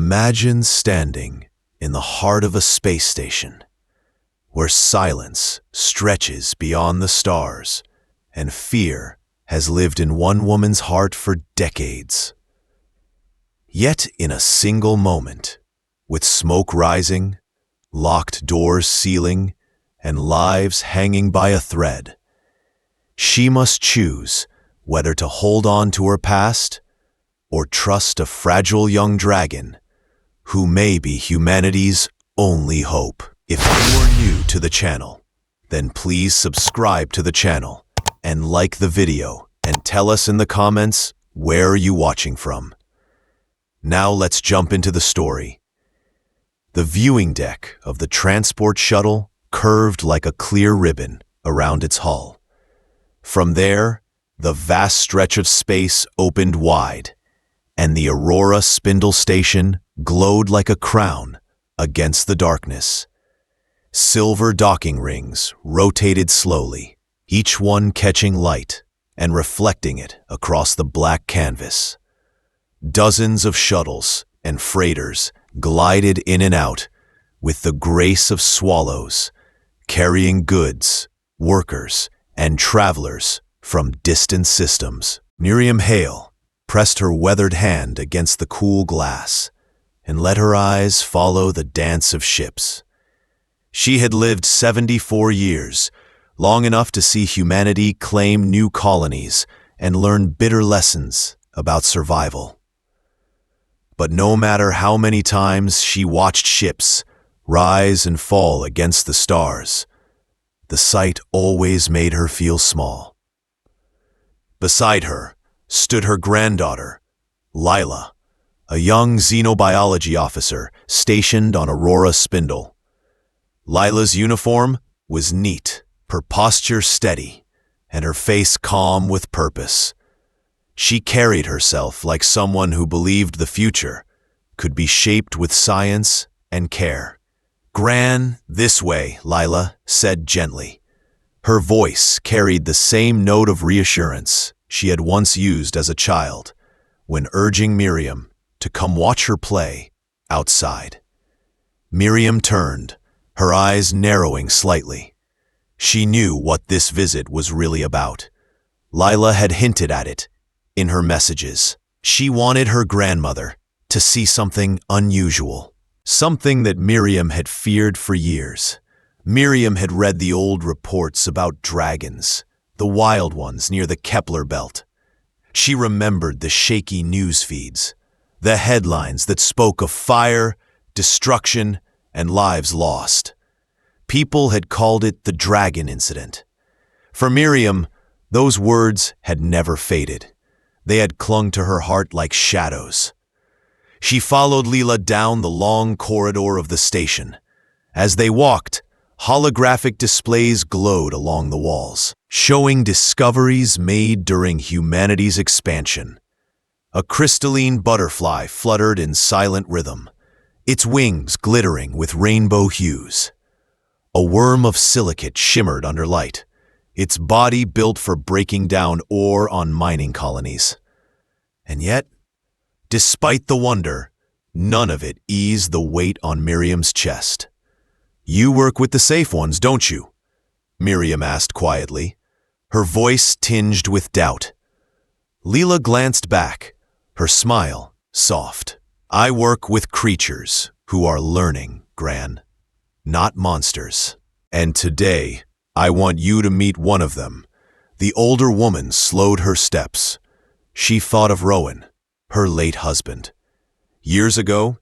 Imagine standing in the heart of a space station, where silence stretches beyond the stars and fear has lived in one woman's heart for decades. Yet in a single moment, with smoke rising, locked doors sealing, and lives hanging by a thread, she must choose whether to hold on to her past or trust a fragile young dragon who may be humanity's only hope. If you are new to the channel, then please subscribe to the channel and like the video and tell us in the comments where are you watching from. Now let's jump into the story. The viewing deck of the transport shuttle curved like a clear ribbon around its hull. From there, the vast stretch of space opened wide, and the Aurora Spindle Station glowed like a crown against the darkness. Silver docking rings rotated slowly, each one catching light and reflecting it across the black canvas. Dozens of shuttles and freighters glided in and out with the grace of swallows, carrying goods, workers, and travelers from distant systems. Miriam Hale pressed her weathered hand against the cool glass and let her eyes follow the dance of ships. She had lived 74 years, long enough to see humanity claim new colonies and learn bitter lessons about survival. But no matter how many times she watched ships rise and fall against the stars, the sight always made her feel small. Beside her stood her granddaughter, Lila, a young xenobiology officer stationed on Aurora Spindle. Lila's uniform was neat, her posture steady, and her face calm with purpose. She carried herself like someone who believed the future could be shaped with science and care. "Gran, this way," Lila said gently. Her voice carried the same note of reassurance she had once used as a child when urging Miriam to come watch her play outside. Miriam turned, her eyes narrowing slightly. She knew what this visit was really about. Lila had hinted at it in her messages. She wanted her grandmother to see something unusual, something that Miriam had feared for years. Miriam had read the old reports about dragons, the wild ones near the Kepler belt. She remembered the shaky news feeds, the headlines that spoke of fire, destruction, and lives lost. People had called it the dragon incident. For Miriam, those words had never faded. They had clung to her heart like shadows. She followed Lila down the long corridor of the station. As they walked, holographic displays glowed along the walls, showing discoveries made during humanity's expansion. A crystalline butterfly fluttered in silent rhythm, its wings glittering with rainbow hues. A worm of silicate shimmered under light, its body built for breaking down ore on mining colonies. And yet, despite the wonder, none of it eased the weight on Miriam's chest. "You work with the safe ones, don't you?" Miriam asked quietly, her voice tinged with doubt. Lila glanced back, her smile soft. "I work with creatures who are learning, Gran, not monsters. And today, I want you to meet one of them." The older woman slowed her steps. She thought of Rowan, her late husband. Years ago,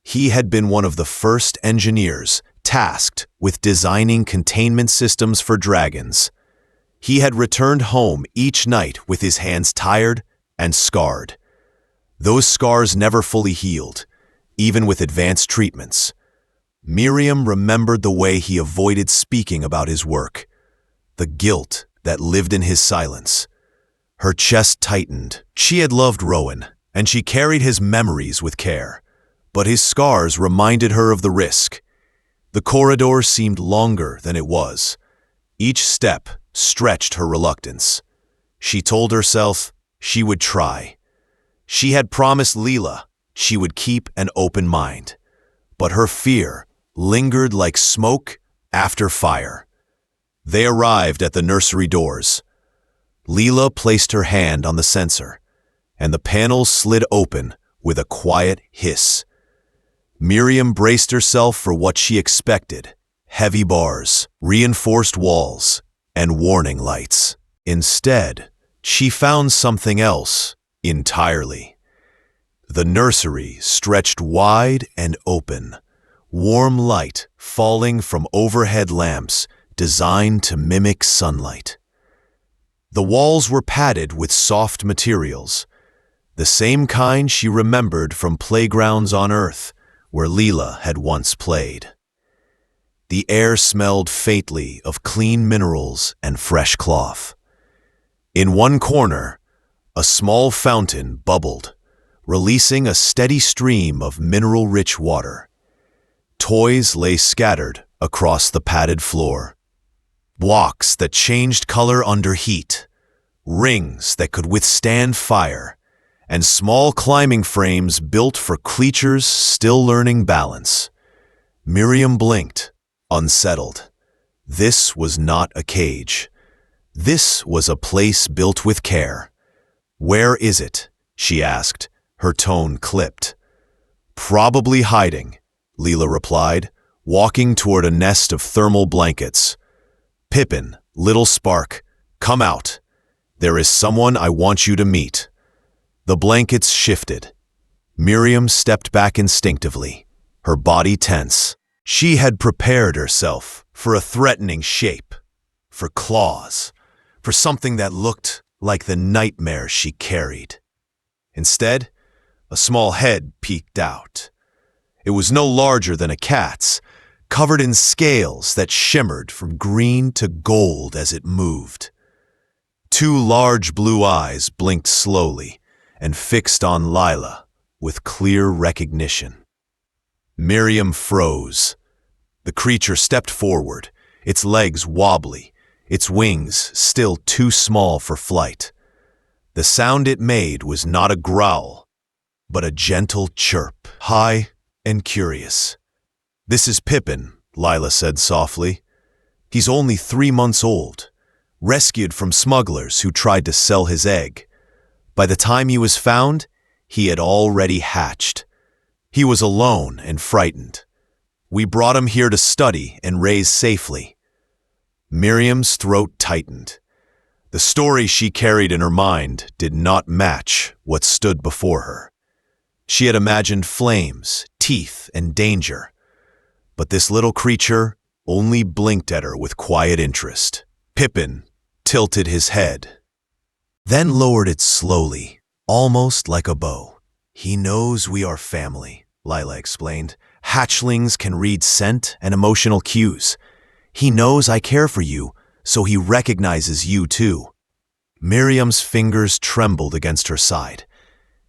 he had been one of the first engineers tasked with designing containment systems for dragons. He had returned home each night with his hands tired and scarred. Those scars never fully healed, even with advanced treatments. Miriam remembered the way he avoided speaking about his work, the guilt that lived in his silence. Her chest tightened. She had loved Rowan, and she carried his memories with care, but his scars reminded her of the risk. The corridor seemed longer than it was. Each step stretched her reluctance. She told herself she would try. She had promised Lila she would keep an open mind. But her fear lingered like smoke after fire. They arrived at the nursery doors. Leela placed her hand on the sensor, and the panels slid open with a quiet hiss. Miriam braced herself for what she expected: heavy bars, reinforced walls, and warning lights. Instead, she found something else entirely. The nursery stretched wide and open, warm light falling from overhead lamps designed to mimic sunlight. The walls were padded with soft materials, the same kind she remembered from playgrounds on Earth where Leela had once played. The air smelled faintly of clean minerals and fresh cloth. In one corner, a small fountain bubbled, releasing a steady stream of mineral-rich water. Toys lay scattered across the padded floor. Blocks that changed color under heat, rings that could withstand fire, and small climbing frames built for creatures still learning balance. Miriam blinked, unsettled. This was not a cage. This was a place built with care. "Where is it?" she asked, her tone clipped. "Probably hiding," Leela replied, walking toward a nest of thermal blankets. "Pippin, little spark, come out. There is someone I want you to meet." The blankets shifted. Miriam stepped back instinctively, her body tense. She had prepared herself for a threatening shape, for claws, for something that looked like the nightmare she carried. Instead, a small head peeked out. It was no larger than a cat's, covered in scales that shimmered from green to gold as it moved. Two large blue eyes blinked slowly and fixed on Leela with clear recognition. Miriam froze. The creature stepped forward, its legs wobbly, its wings still too small for flight. The sound it made was not a growl, but a gentle chirp, high and curious. "This is Pippin," Leela said softly. "He's only 3 months old, rescued from smugglers who tried to sell his egg. By the time he was found, he had already hatched. He was alone and frightened. We brought him here to study and raise safely." Miriam's throat tightened. The story she carried in her mind did not match what stood before her. She had imagined flames, teeth, and danger, but this little creature only blinked at her with quiet interest. Pippin tilted his head, then lowered it slowly, almost like a bow. "He knows we are family," Leela explained. "Hatchlings can read scent and emotional cues. He knows I care for you, so he recognizes you too." Miriam's fingers trembled against her side.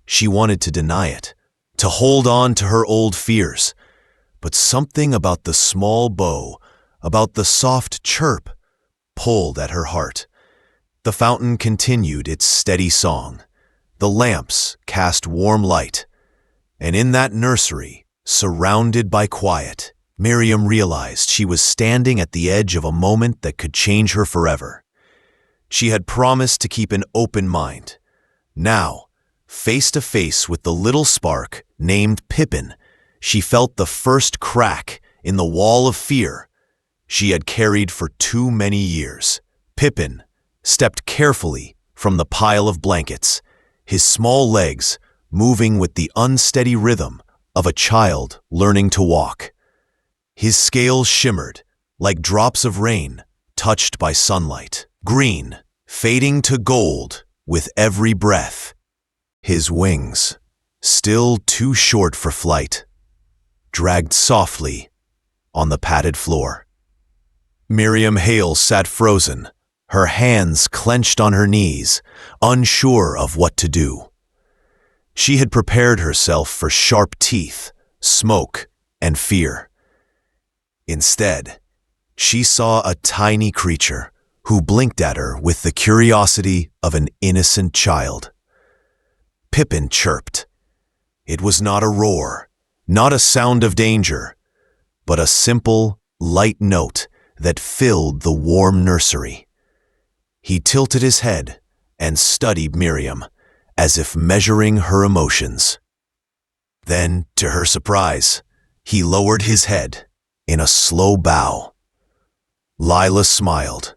She wanted to deny it, to hold on to her old fears. But something about the small bow, about the soft chirp, pulled at her heart. The fountain continued its steady song. The lamps cast warm light. And in that nursery, surrounded by quiet, Miriam realized she was standing at the edge of a moment that could change her forever. She had promised to keep an open mind. Now, face to face with the little spark named Pippin, she felt the first crack in the wall of fear she had carried for too many years. Pippin stepped carefully from the pile of blankets, his small legs moving with the unsteady rhythm of a child learning to walk. His scales shimmered like drops of rain touched by sunlight, green, fading to gold with every breath. His wings, still too short for flight, dragged softly on the padded floor. Miriam Hale sat frozen, her hands clenched on her knees, unsure of what to do. She had prepared herself for sharp teeth, smoke, and fear. Instead, she saw a tiny creature who blinked at her with the curiosity of an innocent child. Pippin chirped, It was not a roar, not a sound of danger, but a simple, light note that filled the warm nursery. He tilted his head and studied Miriam, as if measuring her emotions. Then, to her surprise, he lowered his head in a slow bow. Lila smiled.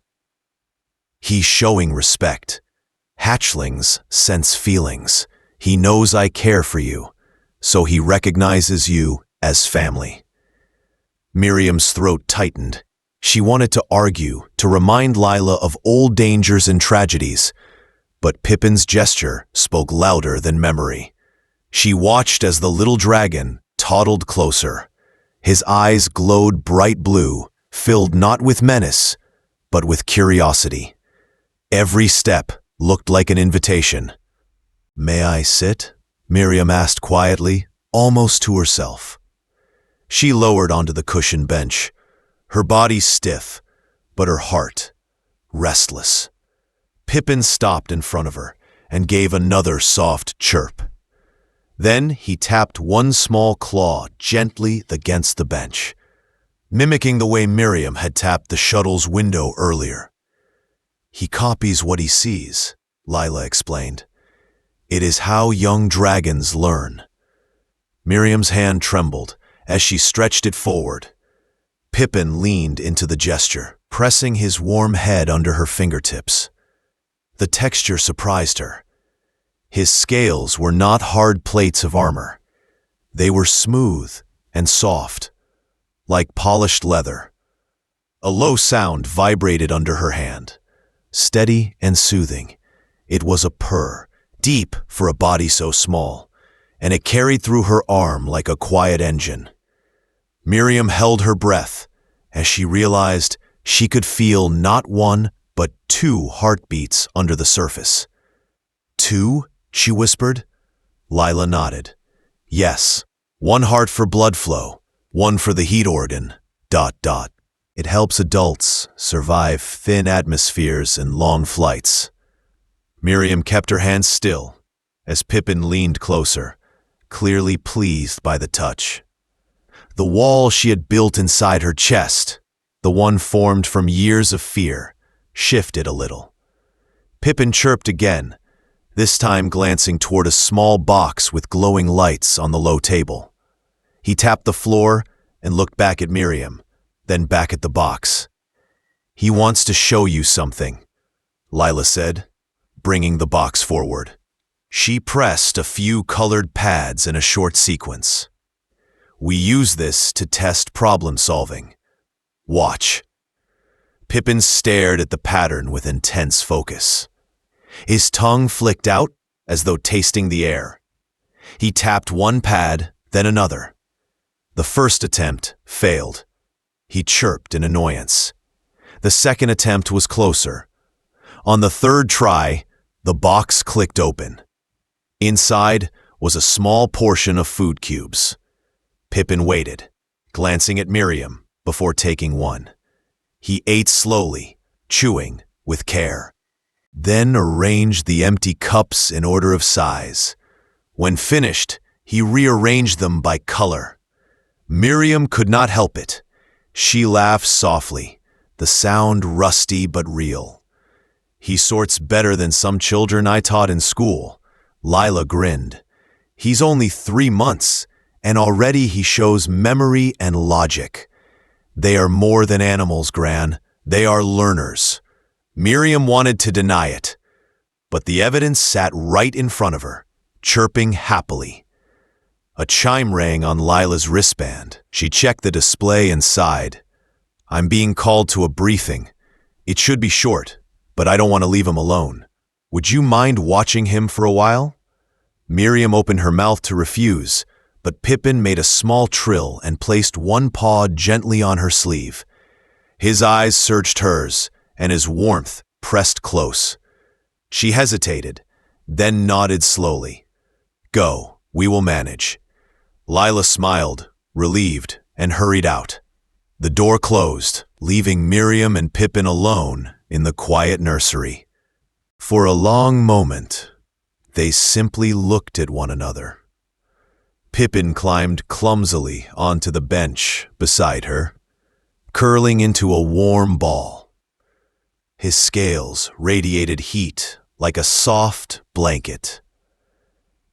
He's showing respect. Hatchlings sense feelings. He knows I care for you, so he recognizes you as family. Miriam's throat tightened. She wanted to argue, to remind Lila of old dangers and tragedies, but Pippin's gesture spoke louder than memory. She watched as the little dragon toddled closer. His eyes glowed bright blue, filled not with menace, but with curiosity. Every step looked like an invitation. "May I sit?" Miriam asked quietly, almost to herself. She lowered onto the cushioned bench, her body stiff, but her heart restless. Pippin stopped in front of her and gave another soft chirp. Then he tapped one small claw gently against the bench, mimicking the way Miriam had tapped the shuttle's window earlier. "He copies what he sees," Lila explained. "It is how young dragons learn." Miriam's hand trembled as she stretched it forward. Pippin leaned into the gesture, pressing his warm head under her fingertips. The texture surprised her. His scales were not hard plates of armor. They were smooth and soft, like polished leather. A low sound vibrated under her hand, steady and soothing. It was a purr, deep for a body so small, and it carried through her arm like a quiet engine. Miriam held her breath as she realized she could feel not one, but 2 heartbeats under the surface. "2?" she whispered. Lila nodded. "Yes, 1 heart for blood flow, 1 for the heat organ, ... It helps adults survive thin atmospheres and long flights." Miriam kept her hands still as Pippin leaned closer, clearly pleased by the touch. The wall she had built inside her chest, the one formed from years of fear, shifted a little. Pippin chirped again, this time glancing toward a small box with glowing lights on the low table. He tapped the floor and looked back at Miriam, then back at the box. "He wants to show you something," Lila said, bringing the box forward. She pressed a few colored pads in a short sequence. "We use this to test problem solving. Watch." Pippin stared at the pattern with intense focus. His tongue flicked out as though tasting the air. He tapped one pad, then another. The first attempt failed. He chirped in annoyance. The second attempt was closer. On the third try, the box clicked open. Inside was a small portion of food cubes. Pippin waited, glancing at Miriam before taking one. He ate slowly, chewing with care, then arranged the empty cups in order of size. When finished, he rearranged them by color. Miriam could not help it. She laughed softly, the sound rusty but real. "He sorts better than some children I taught in school." Lila grinned. "He's only 3 months, and already he shows memory and logic. They are more than animals, Gran. They are learners." Miriam wanted to deny it, but the evidence sat right in front of her, chirping happily. A chime rang on Lila's wristband. She checked the display and sighed. "I'm being called to a briefing. It should be short, but I don't want to leave him alone. Would you mind watching him for a while?" Miriam opened her mouth to refuse, but Pippin made a small trill and placed one paw gently on her sleeve. His eyes searched hers, and his warmth pressed close. She hesitated, then nodded slowly. "Go, we will manage." Lila smiled, relieved, and hurried out. The door closed, leaving Miriam and Pippin alone in the quiet nursery. For a long moment, they simply looked at one another. Pippin climbed clumsily onto the bench beside her, curling into a warm ball. His scales radiated heat like a soft blanket.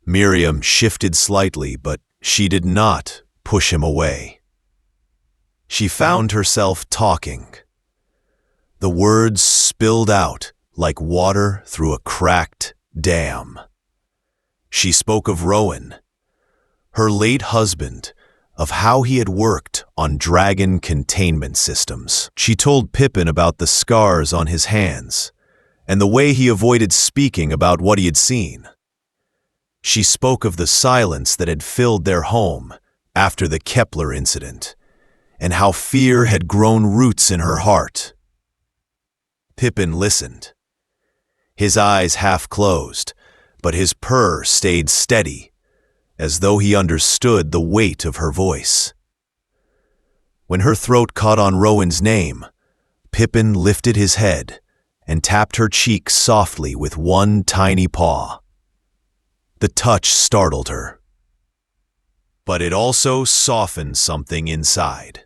Miriam shifted slightly, but she did not push him away. She found herself talking. The words spilled out like water through a cracked dam. She spoke of Rowan, her late husband, of how he had worked on dragon containment systems. She told Pippin about the scars on his hands and the way he avoided speaking about what he had seen. She spoke of the silence that had filled their home after the Kepler incident and how fear had grown roots in her heart. Pippin listened, his eyes half closed, but his purr stayed steady, as though he understood the weight of her voice. When her throat caught on Rowan's name, Pippin lifted his head and tapped her cheek softly with one tiny paw. The touch startled her, but it also softened something inside.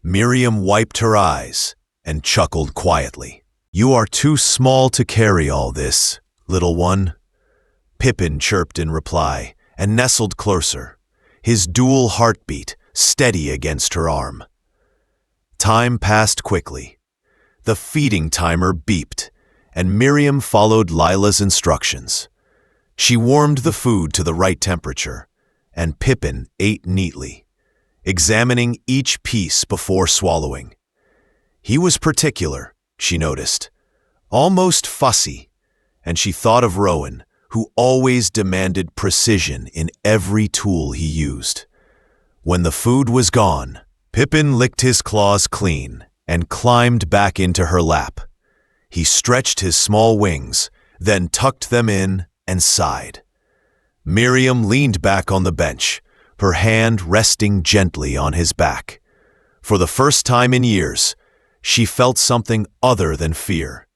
Miriam wiped her eyes and chuckled quietly. "You are too small to carry all this, little one," Pippin chirped in reply and nestled closer, his dual heartbeat steady against her arm. Time passed quickly. The feeding timer beeped, and Miriam followed Lila's instructions. She warmed the food to the right temperature, and Pippin ate neatly, examining each piece before swallowing. He was particular, she noticed, almost fussy, and she thought of Rowan, who always demanded precision in every tool he used. When the food was gone, Pippin licked his claws clean and climbed back into her lap. He stretched his small wings, then tucked them in and sighed. Miriam leaned back on the bench, her hand resting gently on his back. For the first time in years, she felt something other than fear.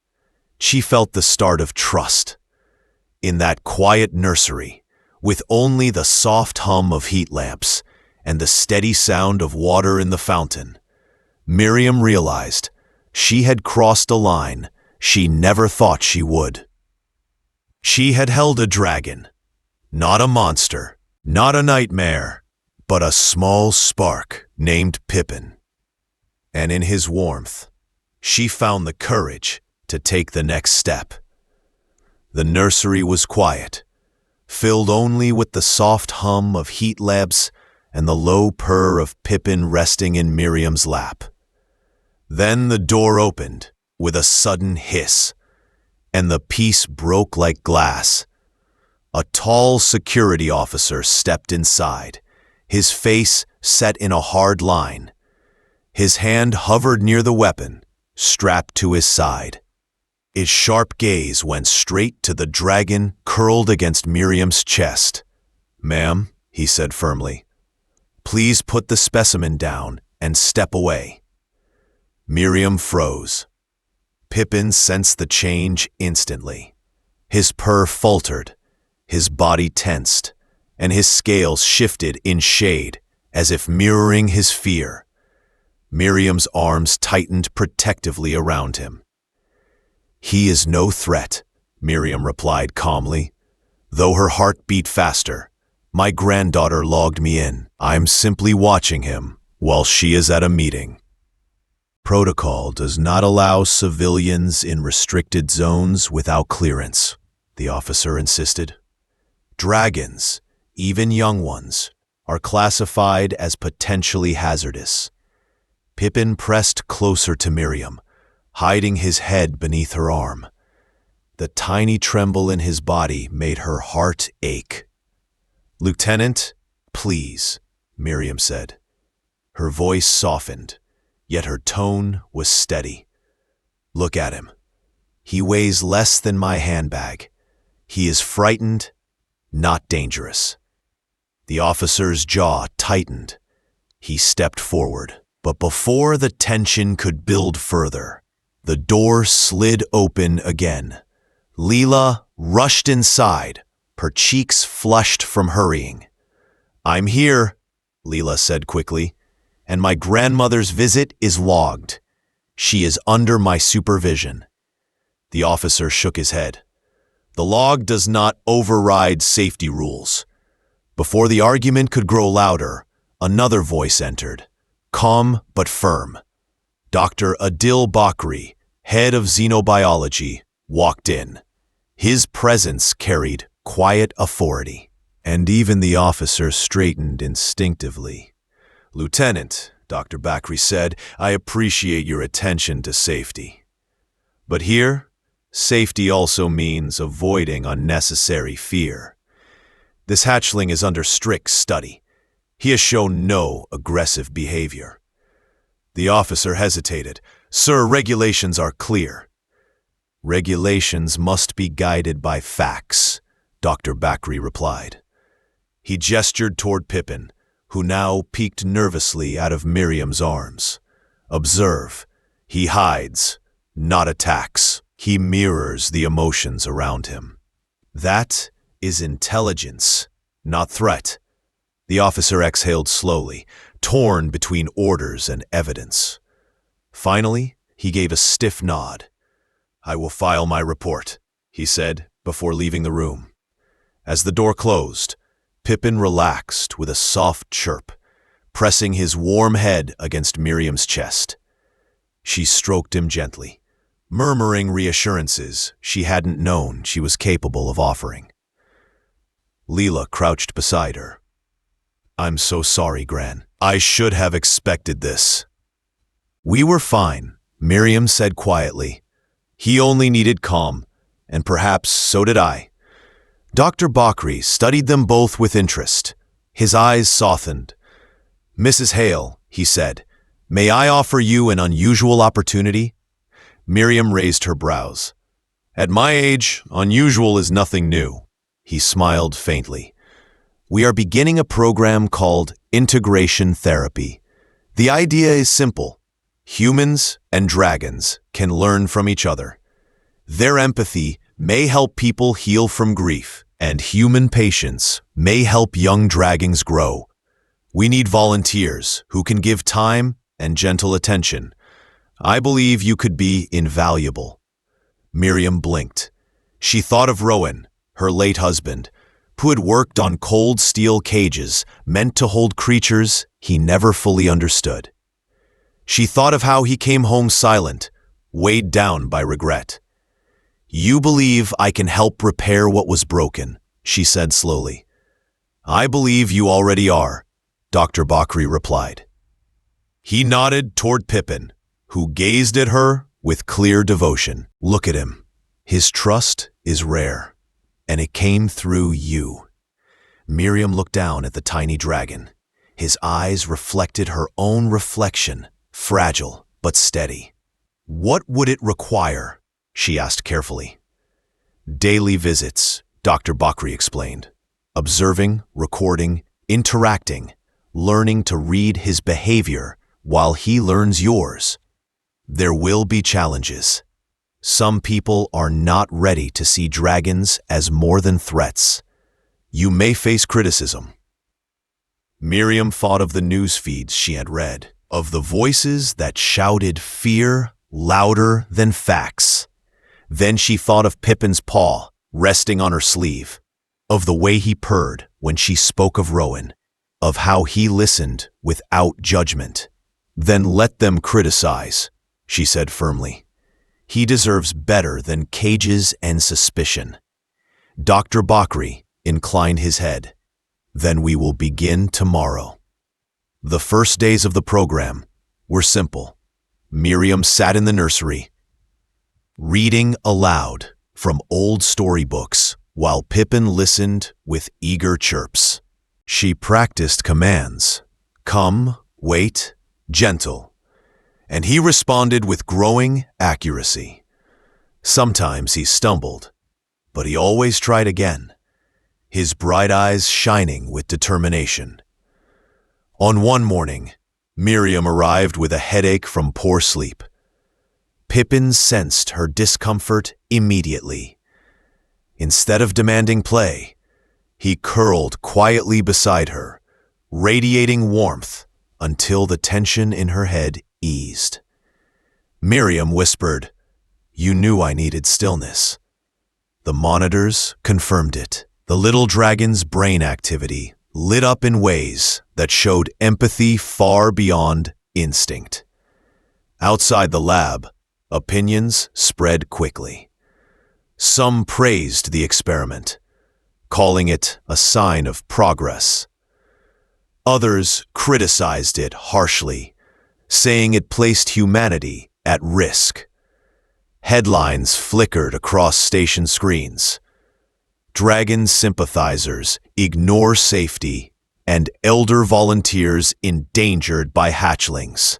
She felt the start of trust. In that quiet nursery, with only the soft hum of heat lamps and the steady sound of water in the fountain, Miriam realized she had crossed a line she never thought she would. She had held a dragon, not a monster, not a nightmare, but a small spark named Pippin. And in his warmth, she found the courage to take the next step. The nursery was quiet, filled only with the soft hum of heat lamps and the low purr of Pippin resting in Miriam's lap. Then the door opened with a sudden hiss, and the peace broke like glass. A tall security officer stepped inside, his face set in a hard line. His hand hovered near the weapon, strapped to his side. His sharp gaze went straight to the dragon curled against Miriam's chest. "Ma'am," he said firmly, "please put the specimen down and step away." Miriam froze. Pippin sensed the change instantly. His purr faltered, his body tensed, and his scales shifted in shade as if mirroring his fear. Miriam's arms tightened protectively around him. "He is no threat," Miriam replied calmly. Though her heart beat faster, "My granddaughter logged me in. I'm simply watching him while she is at a meeting." "Protocol does not allow civilians in restricted zones without clearance," the officer insisted. "Dragons, even young ones, are classified as potentially hazardous." Pippin pressed closer to Miriam, hiding his head beneath her arm. The tiny tremble in his body made her heart ache. "Lieutenant, please," Miriam said. Her voice softened, yet her tone was steady. "Look at him. He weighs less than my handbag. He is frightened, not dangerous." The officer's jaw tightened. He stepped forward, but before the tension could build further, the door slid open again. Lila rushed inside, her cheeks flushed from hurrying. "I'm here," Leela said quickly, "and my grandmother's visit is logged. She is under my supervision." The officer shook his head. "The log does not override safety rules." Before the argument could grow louder, another voice entered, calm but firm. Dr. Adil Bakri, head of xenobiology, walked in. His presence carried quiet authority, and even the officer straightened instinctively. "Lieutenant," Dr. Bakri said, "I appreciate your attention to safety. But here, safety also means avoiding unnecessary fear. This hatchling is under strict study. He has shown no aggressive behavior." The officer hesitated. "Sir, regulations are clear." "Regulations must be guided by facts," Dr. Bakri replied. He gestured toward Pippin, who now peeked nervously out of Miriam's arms. "Observe. He hides, not attacks. He mirrors the emotions around him. That is intelligence, not threat." The officer exhaled slowly, torn between orders and evidence. Finally, he gave a stiff nod. "I will file my report," he said before leaving the room. As the door closed, Pippin relaxed with a soft chirp, pressing his warm head against Miriam's chest. She stroked him gently, murmuring reassurances she hadn't known she was capable of offering. Leela crouched beside her. "I'm so sorry, Gran. I should have expected this." "We were fine," Miriam said quietly. "He only needed calm, and perhaps so did I." Dr. Bakri studied them both with interest. His eyes softened. "Mrs. Hale," he said, "may I offer you an unusual opportunity?" Miriam raised her brows. "At my age, unusual is nothing new." He smiled faintly. "We are beginning a program called Integration Therapy. The idea is simple. Humans and dragons can learn from each other. Their empathy may help people heal from grief, and human patience may help young dragons grow. We need volunteers who can give time and gentle attention. I believe you could be invaluable." Miriam blinked. She thought of Rowan, her late husband, who had worked on cold steel cages meant to hold creatures he never fully understood. She thought of how he came home silent, weighed down by regret. "You believe I can help repair what was broken," she said slowly. "I believe you already are," Dr. Bakri replied. He nodded toward Pippin, who gazed at her with clear devotion. "Look at him. His trust is rare, and it came through you." Miriam looked down at the tiny dragon. His eyes reflected her own reflection, fragile but steady. "What would it require?" she asked carefully. "Daily visits," Dr. Bakri explained. "Observing, recording, interacting, learning to read his behavior while he learns yours. There will be challenges. Some people are not ready to see dragons as more than threats. You may face criticism." Miriam thought of the news feeds she had read, of the voices that shouted fear louder than facts. Then she thought of Pippin's paw resting on her sleeve, of the way he purred when she spoke of Rowan, of how he listened without judgment. "Then let them criticize," she said firmly. "He deserves better than cages and suspicion." Dr. Bakri inclined his head. "Then we will begin tomorrow." The first days of the program were simple. Miriam sat in the nursery, reading aloud from old storybooks while Pippin listened with eager chirps. She practiced commands: come, wait, gentle, and he responded with growing accuracy. Sometimes he stumbled, but he always tried again, his bright eyes shining with determination. On one morning, Miriam arrived with a headache from poor sleep. Pippin sensed her discomfort immediately. Instead of demanding play, he curled quietly beside her, radiating warmth until the tension in her head eased. Miriam whispered, "You knew I needed stillness." The monitors confirmed it. The little dragon's brain activity lit up in ways that showed empathy far beyond instinct. Outside the lab, opinions spread quickly. Some praised the experiment, calling it a sign of progress. Others criticized it harshly, saying it placed humanity at risk. Headlines flickered across station screens. Dragon sympathizers ignore safety, and elder volunteers endangered by hatchlings.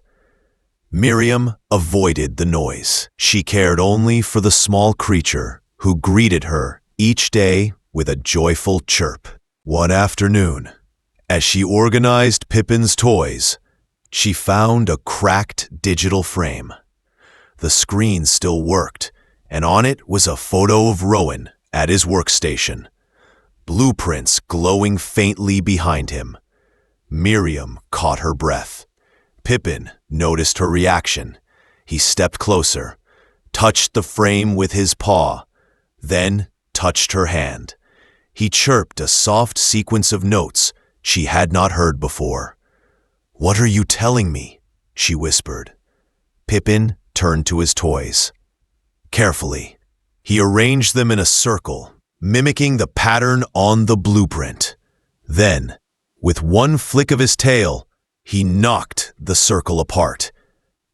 Miriam avoided the noise. She cared only for the small creature who greeted her each day with a joyful chirp. One afternoon, as she organized Pippin's toys, she found a cracked digital frame. The screen still worked, and on it was a photo of Rowan at his workstation, blueprints glowing faintly behind him. Miriam caught her breath. Pippin noticed her reaction. He stepped closer, touched the frame with his paw, then touched her hand. He chirped a soft sequence of notes she had not heard before. "What are you telling me?" she whispered. Pippin turned to his toys. Carefully, he arranged them in a circle, mimicking the pattern on the blueprint. Then, with one flick of his tail, he knocked the circle apart,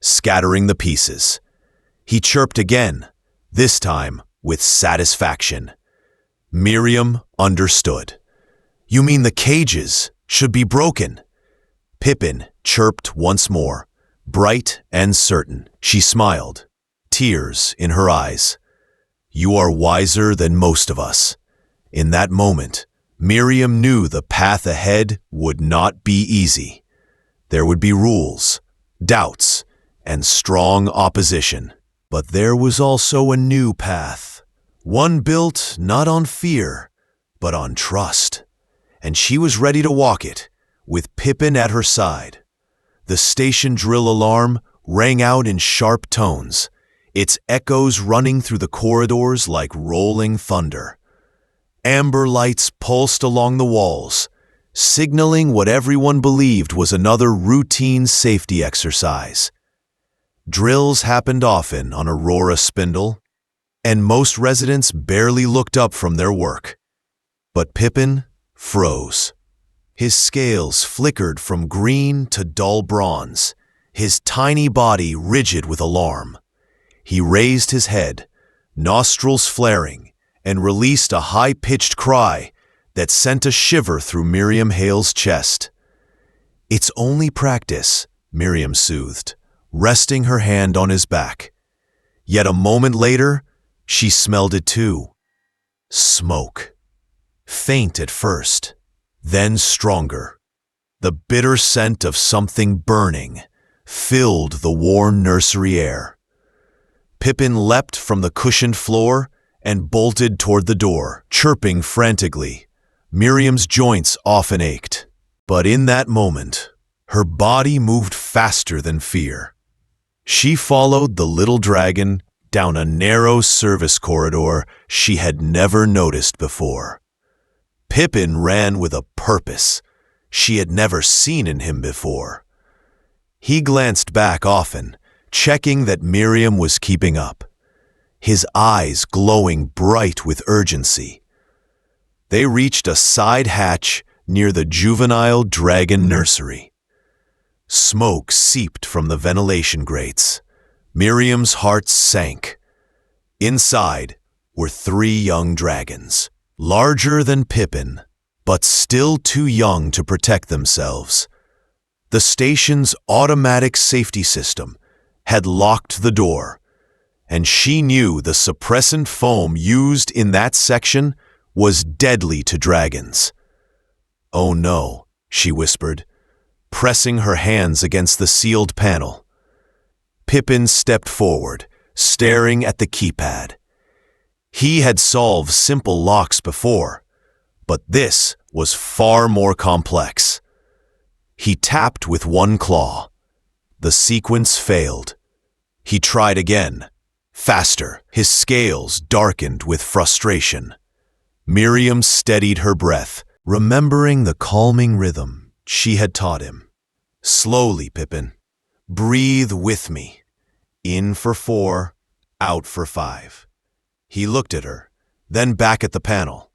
scattering the pieces. He chirped again, this time with satisfaction. Miriam understood. "You mean the cages should be broken?" Pippin chirped once more, bright and certain. She smiled, tears in her eyes. "You are wiser than most of us." In that moment, Miriam knew the path ahead would not be easy. There would be rules, doubts, and strong opposition. But there was also a new path, one built not on fear, but on trust. And she was ready to walk it, with Pippin at her side. The station drill alarm rang out in sharp tones, its echoes running through the corridors like rolling thunder. Amber lights pulsed along the walls, signaling what everyone believed was another routine safety exercise. Drills happened often on Aurora Spindle, and most residents barely looked up from their work. But Pippin froze. His scales flickered from green to dull bronze, his tiny body rigid with alarm. He raised his head, nostrils flaring, and released a high-pitched cry that sent a shiver through Miriam Hale's chest. "It's only practice," Miriam soothed, resting her hand on his back. Yet a moment later, she smelled it too. Smoke. Faint at first, then stronger. The bitter scent of something burning filled the warm nursery air. Pippin leapt from the cushioned floor and bolted toward the door, chirping frantically. Miriam's joints often ached, but in that moment, her body moved faster than fear. She followed the little dragon down a narrow service corridor she had never noticed before. Pippin ran with a purpose she had never seen in him before. He glanced back often, checking that Miriam was keeping up, his eyes glowing bright with urgency. They reached a side hatch near the juvenile dragon nursery. Smoke seeped from the ventilation grates. Miriam's heart sank. Inside were 3 young dragons, larger than Pippin, but still too young to protect themselves. The station's automatic safety system had locked the door, and she knew the suppressant foam used in that section was deadly to dragons. "Oh no," she whispered, pressing her hands against the sealed panel. Pippin stepped forward, staring at the keypad. He had solved simple locks before, but this was far more complex. He tapped with one claw. The sequence failed. He tried again. Faster, his scales darkened with frustration. Miriam steadied her breath, remembering the calming rhythm she had taught him. Slowly, Pippin. Breathe with me. In for 4, out for 5. He looked at her, then back at the panel.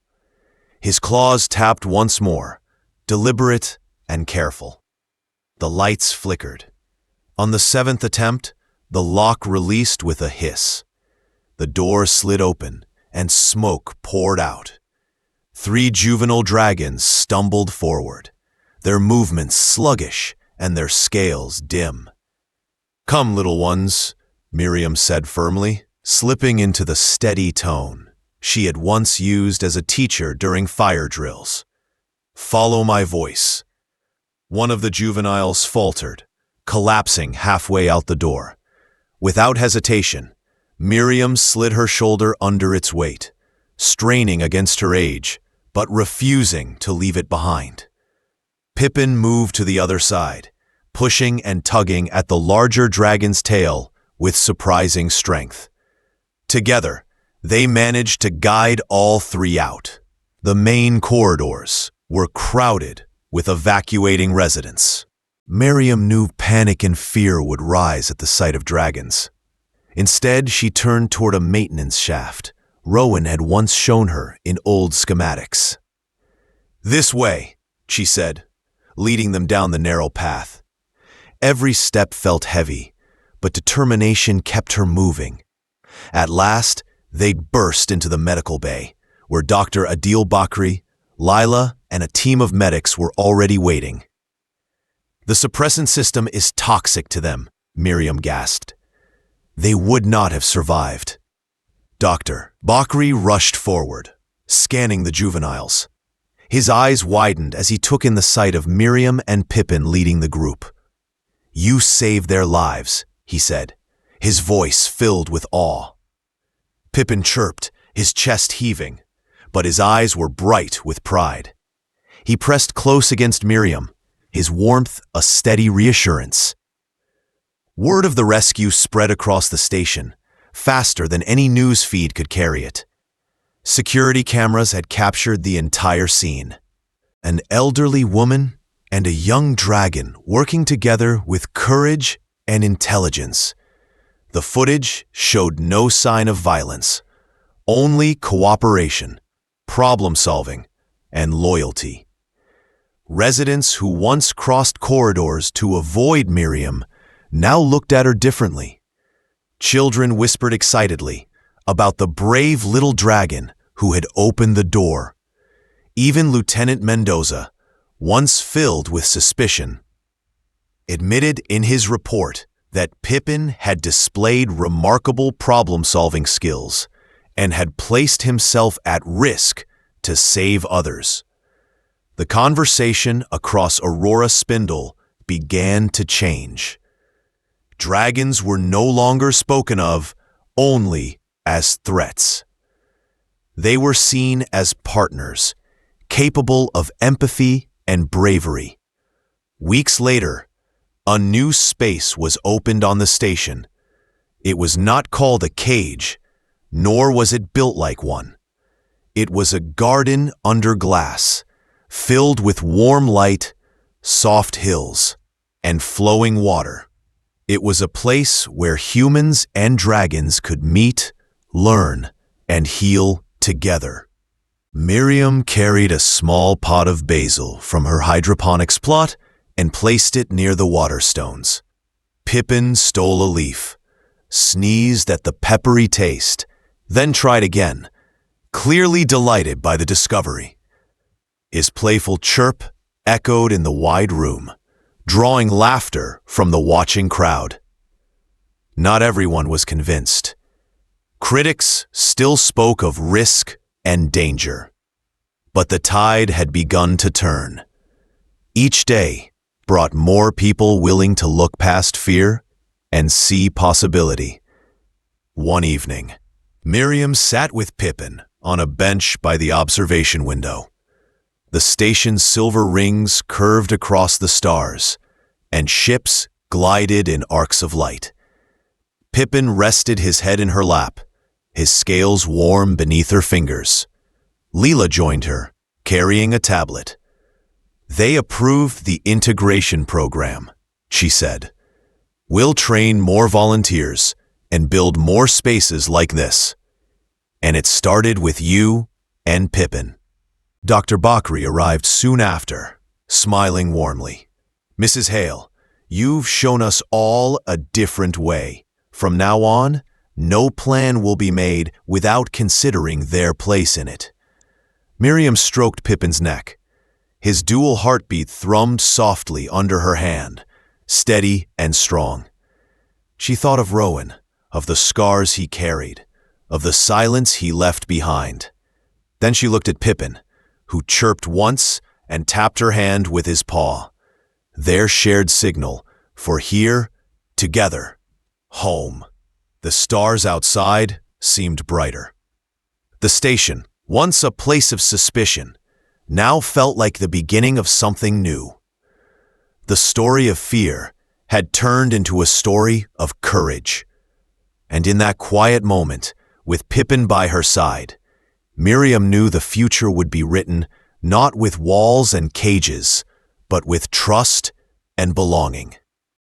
His claws tapped once more, deliberate and careful. The lights flickered. On the 7th attempt, the lock released with a hiss. The door slid open, and smoke poured out. 3 juvenile dragons stumbled forward, their movements sluggish and their scales dim. "Come, little ones," Miriam said firmly, slipping into the steady tone she had once used as a teacher during fire drills. "Follow my voice." One of the juveniles faltered, collapsing halfway out the door. Without hesitation, Miriam slid her shoulder under its weight, straining against her age, but refusing to leave it behind. Pippin moved to the other side, pushing and tugging at the larger dragon's tail with surprising strength. Together, they managed to guide all 3 out. The main corridors were crowded with evacuating residents. Miriam knew panic and fear would rise at the sight of dragons. Instead, she turned toward a maintenance shaft Rowan had once shown her in old schematics. "This way," she said, leading them down the narrow path. Every step felt heavy, but determination kept her moving. At last, they burst into the medical bay, where Dr. Adil Bakri, Lila, and a team of medics were already waiting. "The suppressant system is toxic to them," Miriam gasped. "They would not have survived." Dr. Bakri rushed forward, scanning the juveniles. His eyes widened as he took in the sight of Miriam and Pippin leading the group. "You saved their lives," he said, his voice filled with awe. Pippin chirped, his chest heaving, but his eyes were bright with pride. He pressed close against Miriam, his warmth a steady reassurance. Word of the rescue spread across the station, faster than any news feed could carry it. Security cameras had captured the entire scene. An elderly woman and a young dragon working together with courage and intelligence. The footage showed no sign of violence, only cooperation, problem-solving, and loyalty. Residents who once crossed corridors to avoid Miriam now looked at her differently. Children whispered excitedly about the brave little dragon who had opened the door. Even Lieutenant Mendoza, once filled with suspicion, admitted in his report that Pippin had displayed remarkable problem-solving skills and had placed himself at risk to save others. The conversation across Aurora Spindle began to change. Dragons were no longer spoken of only as threats. They were seen as partners, capable of empathy and bravery. Weeks later, a new space was opened on the station. It was not called a cage, nor was it built like one. It was a garden under glass, filled with warm light, soft hills, and flowing water. It was a place where humans and dragons could meet, learn, and heal together. Miriam carried a small pot of basil from her hydroponics plot and placed it near the water stones. Pippin stole a leaf, sneezed at the peppery taste, then tried again, clearly delighted by the discovery. His playful chirp echoed in the wide room, drawing laughter from the watching crowd. Not everyone was convinced. Critics still spoke of risk and danger. But the tide had begun to turn. Each day brought more people willing to look past fear and see possibility. One evening, Miriam sat with Pippin on a bench by the observation window. The station's silver rings curved across the stars, and ships glided in arcs of light. Pippin rested his head in her lap, his scales warm beneath her fingers. Leela joined her, carrying a tablet. "They approved the integration program," she said. "We'll train more volunteers and build more spaces like this. And it started with you and Pippin." Dr. Bakri arrived soon after, smiling warmly. "Mrs. Hale, you've shown us all a different way. From now on, no plan will be made without considering their place in it." Miriam stroked Pippin's neck. His dual heartbeat thrummed softly under her hand, steady and strong. She thought of Rowan, of the scars he carried, of the silence he left behind. Then she looked at Pippin, who chirped once and tapped her hand with his paw. Their shared signal for here, together, home. The stars outside seemed brighter. The station, once a place of suspicion, now felt like the beginning of something new. The story of fear had turned into a story of courage. And in that quiet moment, with Pippin by her side, Miriam knew the future would be written not with walls and cages, but with trust and belonging.